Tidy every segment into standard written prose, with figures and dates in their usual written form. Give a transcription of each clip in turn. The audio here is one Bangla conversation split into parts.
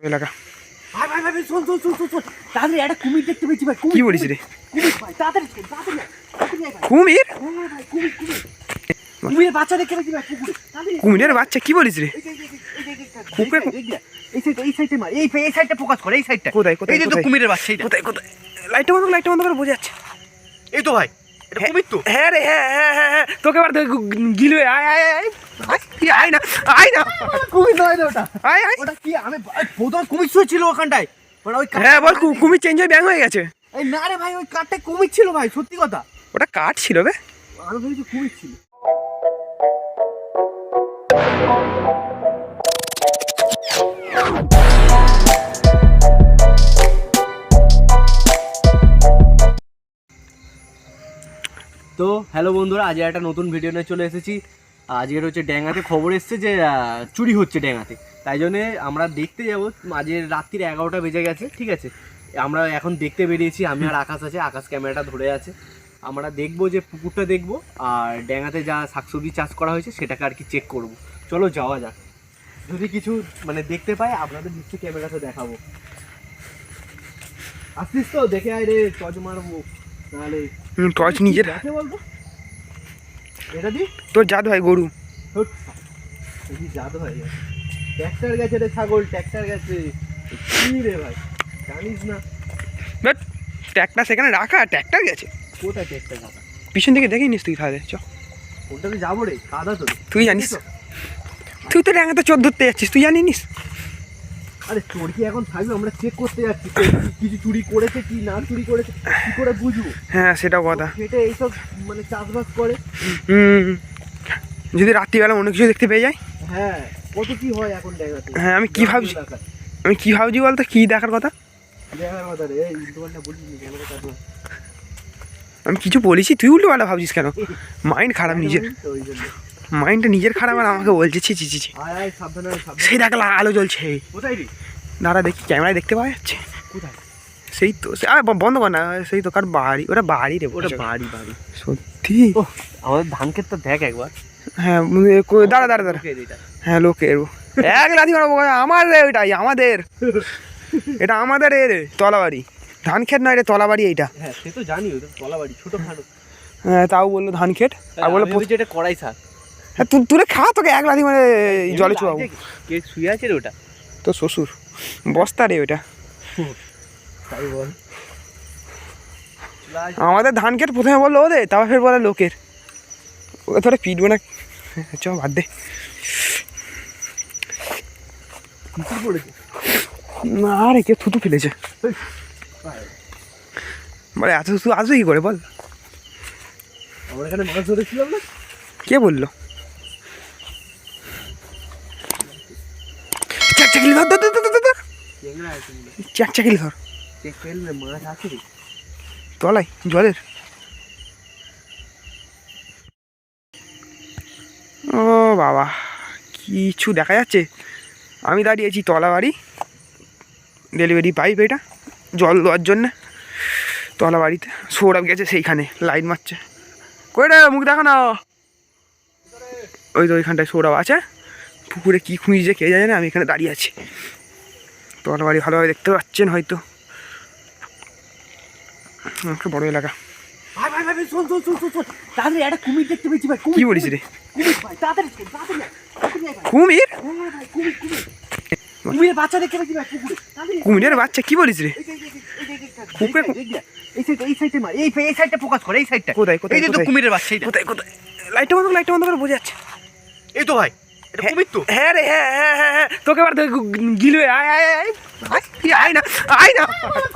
এলাকা ভাই ভাই ভাই শোন শোন শোন শোন শোন তাড়াতাড়ি একটা কুমির দেখতে পেয়েছি ভাই। কি বলিস রে? কুমির ভাই তাড়াতাড়ি তাড়াতাড়ি তাড়াতাড়ি ভাই। কুমির? হ্যাঁ ভাই কুমির কুমির কুমিরের বাচ্চা দেখতে পেয়েছি ভাই পুকুরে। তাড়াতাড়ি কুমিরের বাচ্চা? কি বলিস রে? পুকুরে এই সাইডে মার, এই সাইডটা ফোকাস করে, এই সাইডটা। কোথায় কোথায়? এই যে তো কুমিরের বাচ্চা এইটা। কোথায় কোথায়? লাইটটা বন্ধ করে বোঝা যাচ্ছে। এই তো ভাই এটা কুমির তো। হ্যাঁ রে, হ্যাঁ হ্যাঁ হ্যাঁ হ্যাঁ, তোকে এবার গিলবে। আয় আয় আয় আয় না, আয় না। কুমির নয় ওটা। আয় আয়। ওটা কি? আমি প্রথম কুমির শুয়ে ছিল ওখানটায়। ওটা ওই হ্যাঁ বল, কুমির চেঞ্জ হয়ে ব্যাং হয়ে গেছে। এই না রে ভাই, ওই কাঠটায় কুমির ছিল ভাই, সত্যি কথা। ওটা কাঠ ছিল বে। আমি ভেবেছি কুমির ছিল। তো হ্যালো বন্ধুরা, আজ একটা নতুন ভিডিও নিয়ে চলে এসেছি। আজকের হচ্ছে ড্যাঙ্গাতে খবর এসছে যে চুরি হচ্ছে ড্যাঙ্গাতে, তাই জন্যে আমরা দেখতে যাবো। আজের রাত্রির 11টা বেজে গেছে, ঠিক আছে। আমরা এখন দেখতে বেরিয়েছি, আমি আর আকাশ আছে, আকাশ ক্যামেরাটা ধরে আছে। আমরা দেখবো যে পুকুরটা দেখবো, আর ড্যাঙ্গাতে যা শাকসবজি চাষ করা হয়েছে সেটাকে আর কি চেক করব। চলো যাওয়া যাক। যদি কিছু মানে দেখতে পাই আপনাদের নিশ্চয়ই ক্যামেরাতে দেখাবো। আসছিস তো? দেখে আয় রে, টর্চ মারবো নাহলে। টর্চ নিজের আছে বলতো এটা দি তোর জাদু হয় গরু। জাদু ভাই, ট্র্যাক্টর গেছে রে, ছাগল ট্র্যাক্টর গেছে। কি রে ভাই, জানিস না? বাট ট্র্যাক্টর সেখানে রাখা, ট্র্যাক্টর গেছে কোথায় ট্র্যাক্টর রাখা? পিছন থেকে দেখেই নিস তুই তাহলে। চ ওটাতে যাবো রে, কাদা তো। তুই জানিস, তুই তো ড্যাঙ্গাতে চোর ধরতে যাচ্ছিস, তুই জানিস? আরে চোর কি এখন থাকবে? আমরা চেক করতে যাচ্ছি কিছু চুরি করেছে কি না চুরি করেছে কি করে বুঝবো? হ্যাঁ সেটাও কথা। সেটা এইসব মানে চাষবাস করে। যদি রাত্রিবেলা অন্য কিছু দেখতে পেয়ে যায়। হ্যাঁ, কত কি হয় এখন দেখাতে। হ্যাঁ আমি কি ভাবছি বলতো, কি দেখার কথা? দেখার কথা রে, এই দোকানটা বলিস নি কেন কথা? আমি কিছু বলেছি, তুই উল্টো পাল্টা ভাবছিস কেন? মাইন্ড খারাপ নিজের, ওই জন্য মাইন্ডটা নিজের খারাপ আর আমাকে বলছে ছি ছি ছি ছি। আয় আয়, সাবধানে সাবধানে। সেই দেখ আলো জ্বলছে। কোথায় রে? দাঁড়া দেখি, ক্যামেরায় দেখতে পাওয়া যাচ্ছে। কোথায়? সেই তো বন্ধ কর না, সেই তো কার বাড়ি, ওটা বাড়ি রে। ওটা বাড়ি বাড়ি সত্যি? আমাদের ধান ক্ষেত তো দেখ একবার। হ্যাঁ দাঁড়া দাঁড়া দাঁড়া। হ্যাঁ লোকের এক লাথি মারবো। আমার রে, ওইটাই আমাদের, এটা আমাদের রে তলাবাড়ি। ধান ক্ষেত নয় রে, তলাবাড়ি এইটা। হ্যাঁ সে তো জানি, ওটা তলাবাড়ি ছোট খাটো। হ্যাঁ তাও বললো ধান ক্ষেত, আর বললো এটা কড়াই শাক। হ্যাঁ তুলে খা, তোকে এক লাথি মানে জলে চুয়াবো। কে শুয়ে আছে রে ওটা? তো শ্বশুর বস্তা রে ওটা। তাই বল। আমাদের ধান ক্ষেত প্রথমে বললো ওদের, তারপর ফের বলে লোকের। ওকে ধরে পিটবো না, চ বাদ দে। না রে, কেউ থুতু ফেলেছে। বলে এত থুতু আসবে কি করে বল? আমরা এখানে মাছ ধরেছিলাম না? কে বললো? চাকচাকিলি ধর ধর ধর ধর ধর, চাকচাকিলি ধর। মাছ আছে রে তলায় জলের। ও বাবা, কিছু দেখা যাচ্ছে? আমি দাঁড়িয়েছি তলাবাড়ি, ডেলিভারি পাইপ এটা জল দেওয়ার জন্যে। তলাবাড়িতে সৌরভ গেছে, সেইখানে লাইট মারছে। কই রে, মুখ দেখা না। ওই তো ওইখানটায় সৌরভ আছে, পুকুরে কী খুঁজছে কে জানে না। আমি এখানে দাঁড়িয়ে আছি। তলাবাড়ি ভালোভাবে দেখতে পাচ্ছেন হয়তো, একটা বড় এলাকা। ভাই ভাই ভাই শোন শোন শোন শোন, তাড়াতাড়ি একটা কুমির দেখতে পেয়েছি ভাই। কি বলিস রে? কুমির ভাই, তাড়াতাড়ি তাড়াতাড়ি ভাই। কুমির? হ্যাঁ ভাই কুমির কুমির কুমিরের বাচ্চা দেখতে পেয়েছি ভাই পুকুরে। কুমিরের বাচ্চা? কি বলিস রে? পুকুরে? এই সাইডে মার, এই সাইডটা ফোকাস করে, এই সাইডটা। কোথায় কোথায়? এই যে তো কুমিরের বাচ্চা এইটা। কোথায় কোথায়? লাইটটা বন্ধ করে বোঝা যাচ্ছে। এই তো ভাই এটা কুমির তো। হ্যাঁ রে, হ্যাঁ হ্যাঁ হ্যাঁ হ্যাঁ, তোকে এবার গিলবে। আয় আয় আয় আয় না, আয় না।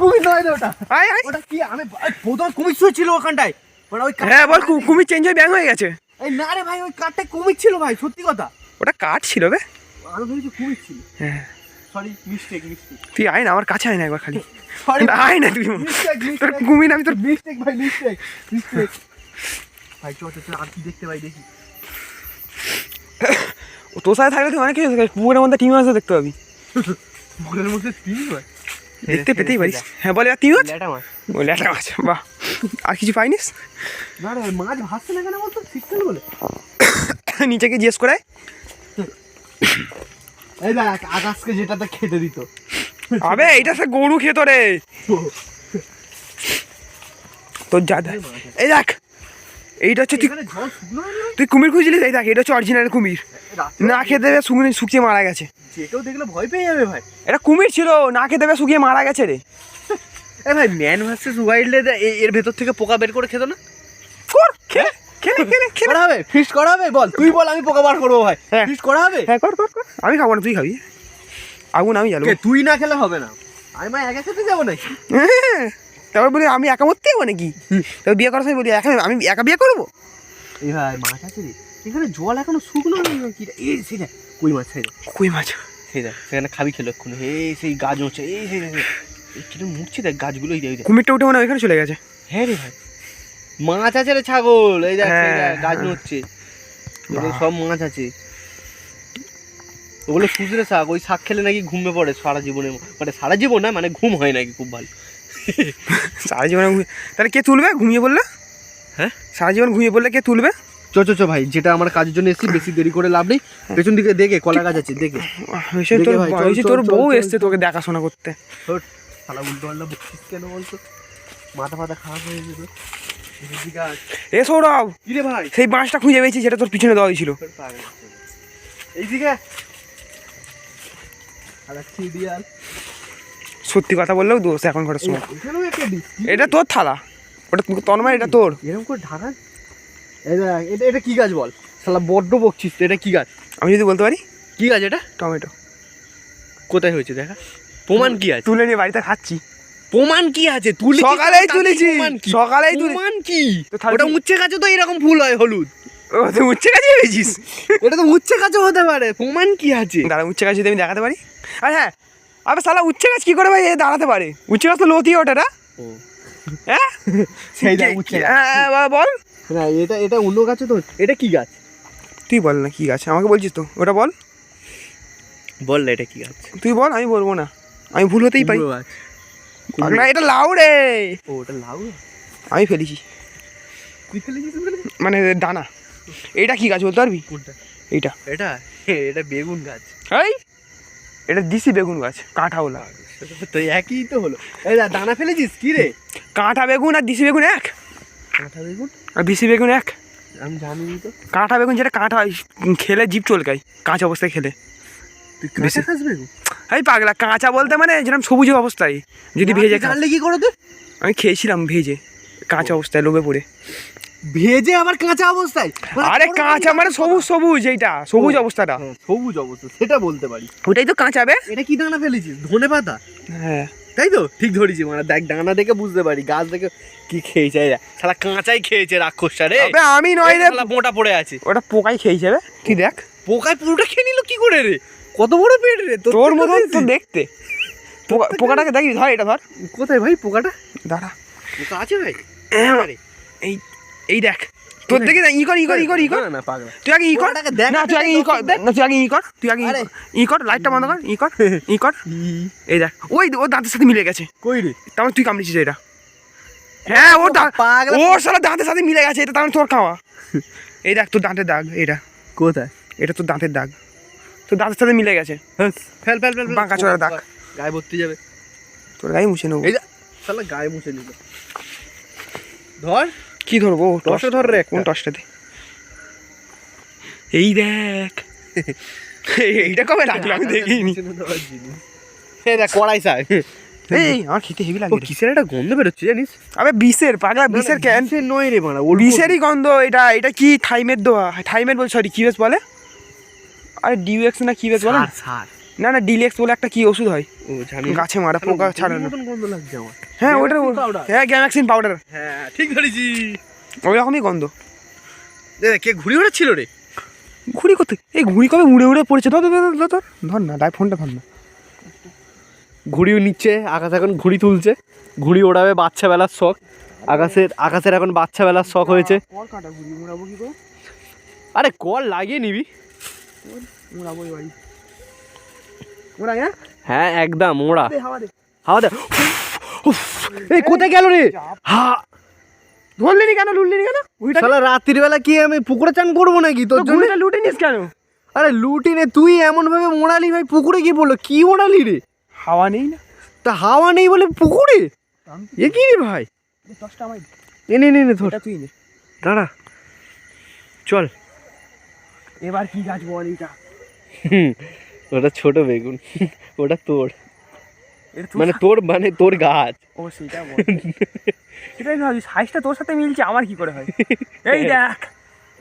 কুমির নয় রে ওটা। আয় আয়। ওটা কি? আমি প্রথম কুমির শুয়ে ছিল ওখানটায়। মানে ওই হ্যাঁ বল, কুমির চেঞ্জ হয়ে ব্যাং হয়ে গেছে। এই না রে ভাই, ওই কাঠটায় কুমির ছিল ভাই, সত্যি কথা। ওটা কাঠ ছিল বে। আমি ভেবেছি কুমির ছিল। হ্যাঁ সরি, মিস্টেক। তুই আয় না, আমার কাছে আয় না একবার খালি। সরি আয় না তুই, মিস্টেক তোর কুমির আমি তোর। মিস্টেক ভাই, মিস্টেক ভাই। চল আর কি দেখতে ভাই, দেখি। তোর সাথে থাকলে তুই অনেক কিছু পুকুরের মধ্যে টিম মাছ দেখতে পাবি। পুকুরের মধ্যে তিমি ভাই দেখতে পেতেই পারিস। হ্যাঁ বলে টিম মাছ, ল্যাটা মাছ। ও ল্যাটা মাছ, বাহ। আর কিছু পাইনিস? না রে, মাছ ভাসছে না কেন বলতো? শীতকাল বলে নিচে গিয়ে জিজ্ঞেস করে। এই দেখ আকাশকে যেটাতে খেতে দিত। আবে এইটা সে গরু খেত রে তোর যা দেখ এই দেখ এইটা হচ্ছে তুই কুমির খুঁজছিলিস এই দেখ এটা হচ্ছে অরিজিনাল কুমির না খেতে দেবে শুকিয়ে মারা গেছে যে কেউ দেখলে ভয় পেয়ে যাবে ভাই এটা কুমির ছিল না খেতে দেবে শুকিয়ে মারা গেছে রে এ ভাই ম্যান ভার্সেস ওয়াইল্ডে এর ভেতর থেকে পোকা বের করে খেতো না কর খেলে খেলে খেলে খেলে করা হবে ফিস্ট করা হবে বল তুই বল আমি পোকা বার করবো ভাই ফিস্ট করা হবে হ্যাঁ কর কর কর আমি খাবো না তুই খাবি আগুন আমি জ্বালবো তুই না খেলে হবে না আমি মা একা খেতে যাবো নাকি তারপর বলি আমি একা মরতে যাবো নাকি তবে বিয়ে করার সময় বলি আমি একা বিয়ে করবো এই ভাই মাছ আছে রে এখানে জল এখনো শুকনো নেই কি এই সেটা কই মাছ সেই কই মাছ সেই দেখ সেখানে খাবি খেলো এক্ষুনি এই সেই গাছ হচ্ছে এই সেই কিরম মুড়ছে দেখ গাছগুলো এই দেখ কুমিরটা উঠে মনে হয় ওইখানে চলে গেছে হ্যাঁ রে ভাই মাছ আছে রে ছাগল এই দেখ গাছ নড়ছে সব মাছ আছে ওগুলো সুজরে শাক ওই শাক খেলে নাকি ঘুমে পড়ে সারা জীবনে মানে সারা জীবন না মানে ঘুম হয় নাকি খুব ভালো সারা জীবন তাহলে কে তুলবে ঘুমিয়ে বললে হ্যাঁ সারা জীবন ঘুমিয়ে বললে কে তুলবে চ ভাই যেটা আমার কাজের জন্য এসেছি বেশি দেরি করে লাভ নেই পেছন দিকে দেখে কলা গাছ আছে দেখে তোর বউ এসছে তোকে দেখাশোনা করতে শালা উল্টো পাল্টা বকছিস কেন বলতো মাথা ফাথা খারাপ হয়ে যেত এ সৌরভ কি রে ভাই সেই বাঁশটা খুঁজে পেয়েছি যেটা তোর পিছনে দেওয়া হয়েছিল এইদিকে সত্যি কথা বললেও দোষ এখন ঘরের সময় এটা তোর থালা ওটা তন্ময় এটা তোর এরকম করে ঢাকা এটা এটা কি গাছ বল শালা বড্ড বকছিস এটা কি গাছ আমি যদি বলতে পারি কি গাছ এটা টমেটো কোথায় হয়েছে দেখা প্রমাণ কি আছে তুলে নিয়ে বাড়িতে খাচ্ছি প্রমাণ কি আছে তুলে সকালেই তুলেছি সকালেই প্রমাণ কি ওটা উচ্ছে গাছে তো এরকম ফুল হয় হলুদ তুই উচ্ছে গাছে পেয়েছিস এটা তো উচ্ছে গাছে হতে পারে প্রমাণ কি আছে দাঁড়া উচ্ছে গাছ যদি আমি দেখাতে পারি আর হ্যাঁ আবে শালা উচ্ছে গাছ কি করে ভাই এ দাঁড়াতে পারে উচ্ছে গাছ তো লতি ওটা হ্যাঁ সেই উচ্ছে বল না এটা এটা অন্য গাছে তো এটা কি গাছ তুই বল না কি গাছ আমাকে বলছিস তো ওটা বল বল না এটা কি গাছ তুই বল আমি বলবো না আমি ভুল হতেই পারি না এটা লাউ রে ও ওটা লাউ আমি ফেলেছি তুই ফেলেছিস মানে দানা এইটা কি গাছ বলতে পারবি কোনটা এইটা এটা এটা বেগুন গাছ এই এটা দিশি বেগুন গাছ কাঁঠাওলা তো একই তো হলো এই দানা ফেলেছিস কি রে কাঁঠা বেগুন আর দিশি বেগুন এক কাঁঠা বেগুন আর দিশি বেগুন এক আমি জানি তো কাঁঠা বেগুন যেটা কাঁঠা খেলে জিভ চলকায় কাঁচা অবস্থায় খেলে তুই কাঁচা খাস বেগুন এই পাগলা কাঁচা বলতে মানে যেরকম সবুজ অবস্থায় যদি ভেজে জানলে কি করে তুই আমি খেয়েছিলাম ভেজে কাঁচা অবস্থায় লোভে পড়ে ভেজে আবার কাঁচা অবস্থায় আরে কাঁচা মানে সবুজ সবুজ এইটা সবুজ অবস্থাটা সবুজ অবস্থা সেটা বলতে পারি ওটাই তো কাঁচা বে এটা কি দানা ফেলেছিস ধনে পাতা হ্যাঁ তাই তো ঠিক ধরেছি মানে দেখ ডানা দেখে বুঝতে পারি গাছ দেখে কি খেয়েছে শালা কাঁচাই খেয়েছে রাক্ষসটা রে আমি নয় রে মোটা পড়ে আছে ওটা পোকাই খেয়েছে বে তুই দেখ পোকায় পুরোটা খেয়ে নিল কি করে রে কত বড় পেট রে তোর মতন তো দেখতে পোকাটাকে দেখবি ধর এটা ধর কোথায় ভাই পোকাটা দাঁড়া পোকা আছে ভাই এই এই দেখ তোর দেখে ই কর ই কর ই কর ই কর না পাগলা তুই আগে ই কর না তুই আগে ই কর না তুই আগে ই কর তুই আগে ই কর লাইটটা বন্ধ কর ই কর ই কর এই দেখ ওই ওর দাঁতের সাথে মিলে গেছে কই রে তারপর তুই কামড়েছিস এটা হ্যাঁ ওর ওর সারা দাঁতের সাথে মিলে গেছে এটা তাহলে তোর খাওয়া এই দেখ তোর দাঁতের দাগ এটা কোথায় এটা তোর দাঁতের দাগ তোর দাঁতের সাথে মিলে গেছে ফেল ফেল ফেল বাঁকা চড়া দাগ গায়ে ভর্তি যাবে তোর গায়ে মুছে নেবো এই শালা গায়ে মুছে নিল ধর কি ধরবো টসে ধর রে কোন টসটাতে এই দেখ এইটা কবে রাখলো আমি দেখিনি এই দেখ কড়াই শাক এই আমার খেতে হেভি লাগে কিসের একটা গন্ধ বেরোচ্ছে জানিস আবে বিষের পাগলা বিষের ক্যান্সার নয় রে মানা বিষেরই গন্ধ এটা এটা কি থাইমেট দেওয়া থাইমেট বল সরি কি বেশ বলে আরে ডিউএক্স না কি বেশ বলে না না ডিলেক্স বলে একটা কি ওষুধ হয় ও জানি গাছে মারা পোকা ছাড়ানো গন্ধ লাগছে আমার হ্যাঁ ওটা হ্যাঁ গ্যামাক্সিন পাউডার হ্যাঁ ঠিক ধরেছি ওই রকমই গন্ধ কে ঘুড়ি ওড়াচ্ছিল রে ঘুড়ি কোথায় এই ঘুড়ি কবে উড়ে উড়ে পড়েছে ধর ধর না দায় ফোনটা ধর না ঘুড়িও নিচ্ছে আকাশ এখন ঘুড়ি তুলছে ঘুড়ি ওড়াবে বাচ্চা বেলার শখ আকাশের এখন বাচ্চা বেলার শখ হয়েছে আরে কল লাগিয়ে নিবি হ্যাঁ একদম ওড়া হাওয়া দে এই কোথায় গেল রে ধরলি নি কেন লুটলি নি কেন শালা রাত্রির বেলা কি আমি পুকুরে চান করবো নাকি তোর জন্য লুটে নিস কেন আরে লুটি নে তুই এমন ভাবে মোড়ালি ভাই পুকুরে কি বললো কি মোড়ালি রে হাওয়া নেই না। তা হাওয়া নেই বলে পুকুরে এ কি রে ভাই? দশটা আমায় নে নে নে ধর, তুই নে। দাঁড়া চল। এবার কি গাছ বল এটা? ওটা ছোট বেগুন, ওটা তোর এটা মানে তোর গাছ। ও সেটা বল। সেটাই ভাবছি সাইজটা তোর সাথে মিলছে, আমার কি করে হয়? এই দেখ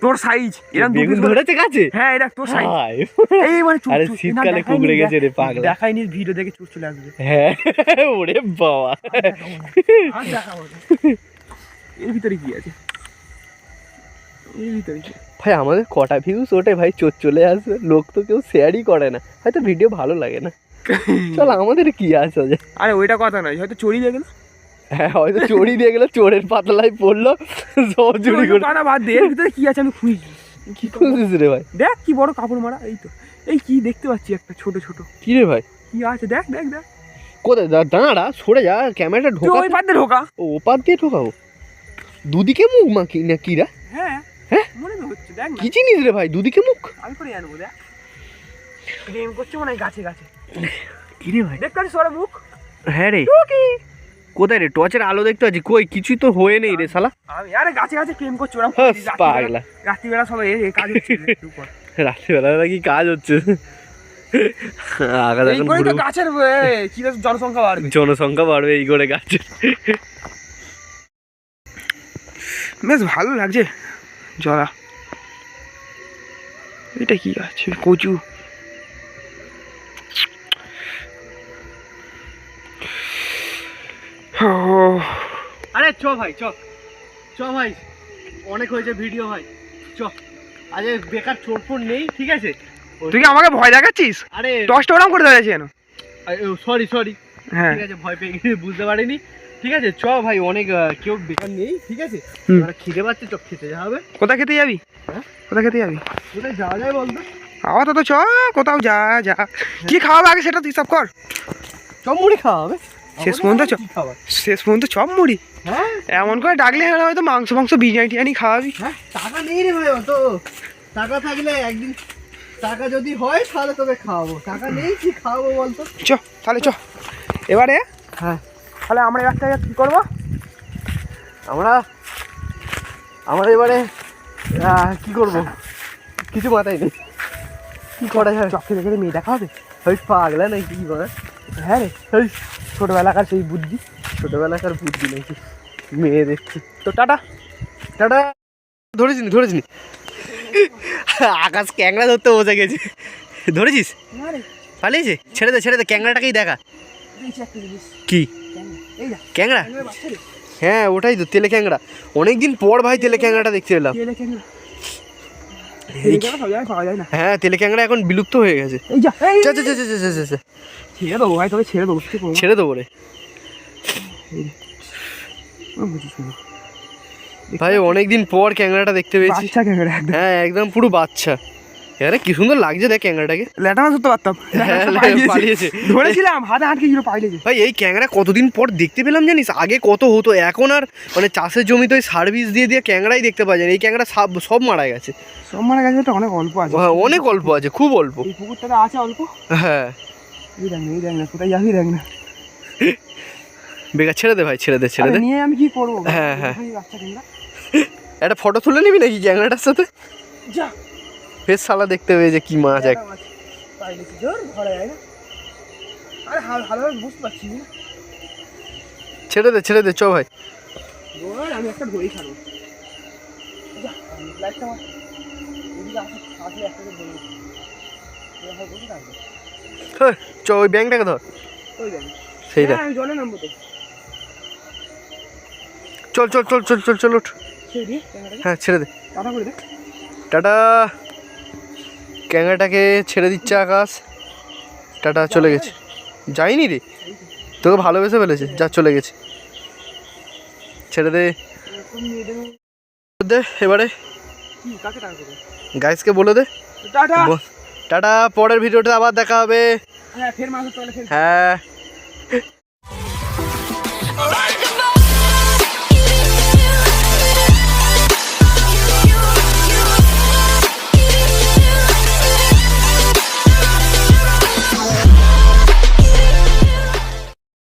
তোর সাইজ এরকম বেগুন ধরেছে গাছে। হ্যাঁ এটা তোর সাইজ। এই মানে আরে শীতকালে কুকড়ে গেছে রে পাগলা। দেখাইনি, ভিডিও দেখে চুপ চলে আসবে। হ্যাঁ ওরে বাবা, আর দেখাবো না। এর ভিতরে কি আছে? এর ভিতরে কি? ভাই আমাদের কটা ভিউজ ওঠে ভাই, চলে আসবে। লোক তো কেউ শেয়ারই করে না, হয়তো ভিডিও ভালো লাগে না। চল আমাদের কি আছে? আরে ওইটা কথা নয়, হয়তো চড়ি দিয়ে গেল। হ্যাঁ হয়তো চড়ি দিয়ে গেলো, চোরের পাতলায় পড়লো, সব চুরি করে। কথা বাদ দে, এর ভিতরে কি আছে আমি খুঁজছি। কি খুঁজছিস রে ভাই? দেখ কি বড় কাপড় মারা। এই তো এই কি দেখতে পাচ্ছি একটা ছোট ছোট। কি রে ভাই? কি আছে দেখ দেখ দেখ। কোথায়? দাঁড়া সরে যা, ক্যামেরাটা তুই ঢোকা। ওই পাত দিয়ে ঢোকা। ও পাত দিয়ে ঢোকাবো? দুদিকে মুখ মাখি না কিরা? হ্যাঁ হ্যাঁ মনে তো হচ্ছে, দেখ না। কি জিনিস রে ভাই দুদিকে মুখ? আমি করে জানবো। দেখ গেম করছে মনে হয় গাছে গাছে। কি রে ভাই? দেখতে পাচ্ছিস ওরা মুখ? হ্যাঁ রে। কোথায় রে? টর্চের আলো দেখতে পাচ্ছি, কই কিছুই তো হয়ে নেই রে শালা। আমি আরে গাছে গাছে প্রেম করছে ওরা। পাগলা, রাত্রিবেলা সবাই এই কাজ হচ্ছে। রাত্রিবেলা কি কাজ হচ্ছে? আকাশ এই এখন করে তো পুরো গাছের কি জনসংখ্যা বাড়বে। জনসংখ্যা বাড়বে এই করে গাছ। বেশ ভালো লাগছে জলা। এটা কি গাছ? কচু। আরে চ ভাই চ ভাই, অনেক হয়েছে ভিডিও ভাই, চ। আজ বেকার চোরফোর নেই, ঠিক আছে? তুই কি আমাকে ভয় দেখাচ্ছিস? আরে দশটা ওরম করে দাঁড়িয়েছে কেন? সরি হ্যাঁ ঠিক আছে, ভয় পেয়ে গেছি, বুঝতে পারিনি। ঠিক আছে চ ভাই, অনেক কেউ বেকার নেই, ঠিক আছে? এবার খিদে পাচ্ছে, চ খেতে যাওয়া হবে। কোথায় খেতে যাবি? হ্যাঁ কোথায় খেতে যাবি? কোথায় যাওয়া যায় বলতো? আপাতত চ কোথাও যা যা। কি খাওয়াবে আগে সেটা তুই সব কর। চপ মুড়ি খাওয়া হবে শেষ পর্যন্ত কি খাবার? শেষ পর্যন্ত চপ মুড়ি। হ্যাঁ এমন করে ডাকলে হয়তো মাংস বিরিয়ানি টিরিয়ানি খাওয়াবি। হ্যাঁ, টাকা নেই রে ভাই অত। টাকা থাকলে একদিন, টাকা যদি হয় তাহলে তোকে খাওয়াবো। টাকা নেই, কি খাওয়াবো বলতো? চ তাহলে চ এবারে। হ্যাঁ তাহলে আমরা একটা কি করবো? আমরা এবারে কি করব, কিছু মাথায় নেই। কি করা যায়? চক খেতে খেতে মেয়ে দেখা হবে। ওই পাগলা নাকি কি বলে? হ্যাঁ রে, ওই ছোটবেলাকার সেই বুদ্ধি। ছোটবেলাকার বুদ্ধি নাকি মেয়ে দেখছি। তো টাটা টাটা। ধরেছিনি আকাশ ক্যাংড়া ধরতে বসে গেছে। ধরেছিস? পালিয়েছে? ছেড়ে দে ক্যাংড়াটাকেই দেখা। কি ক্যাংড়া? হ্যাঁ ওটাই তো, তেলে ক্যাংড়া। অনেকদিন পর ভাই তেলে ক্যাংড়াটা দেখতে পেলাম। হ্যাঁ তেলে ক্যাংড়া এখন বিলুপ্ত হয়ে গেছে। ছেড়ে দেবো ভাই, তোকে ছেড়ে দেবো। ছেড়ে দেবো রে ভাই, অনেকদিন পর ক্যাংড়াটা দেখতে পেয়েছি। হ্যাঁ একদম পুরো বাচ্চা। আরে কি সুন্দর লাগছে দেখ ক্যাংড়াটাকে। ল্যাটা মাছ ধরতে পারতাম, পালিয়েছে। ধরেছিলাম হাতে আটকে গেছিল, পাইলেছে। ভাই এই ক্যাংড়া কতদিন পর দেখতে পেলাম জানিস? আগে কত হতো, এখন আর মানে চাষের জমিতে ওই সার্ভিস দিয়ে ক্যাংড়াই দেখতে পাওয়া যায়। এই ক্যাংড়া সব মারা গেছে। সব মারা গেছে তো, অনেক অল্প আছে। হ্যাঁ অনেক অল্প আছে, খুব অল্প। এই পুকুরটাতে আছে অল্প। হ্যাঁ এই দেখ না কোথায় যাবি, দেখ না। বেকার ছেড়ে দে ভাই, ছেড়ে দে নিয়ে আমি কি করবো? হ্যাঁ একটা ফটো তুলে নিবি নাকি ক্যাংড়াটার সাথে? যা ফেস শালা দেখতে হবে যে কি মাছ। এক ছেড়ে দে চ ভাই। আমি একটা ধরেই খাবো। চ ওই ব্যাংকটাকে ধর, সেইটা। জলে নামবো তো। চল ওঠ। হ্যাঁ ছেড়ে দে। টাটা। ক্যাংড়াটাকে ছেড়ে দিচ্ছে আকাশ। টাটা, চলে গেছে। যাইনি রে, তোকে ভালোবেসে ফেলেছে, যা চলে গেছে। ছেড়ে দে এবারে। গাইসকে বলে দে টাটা। পরের ভিডিওতে আবার দেখা হবে। হ্যাঁ।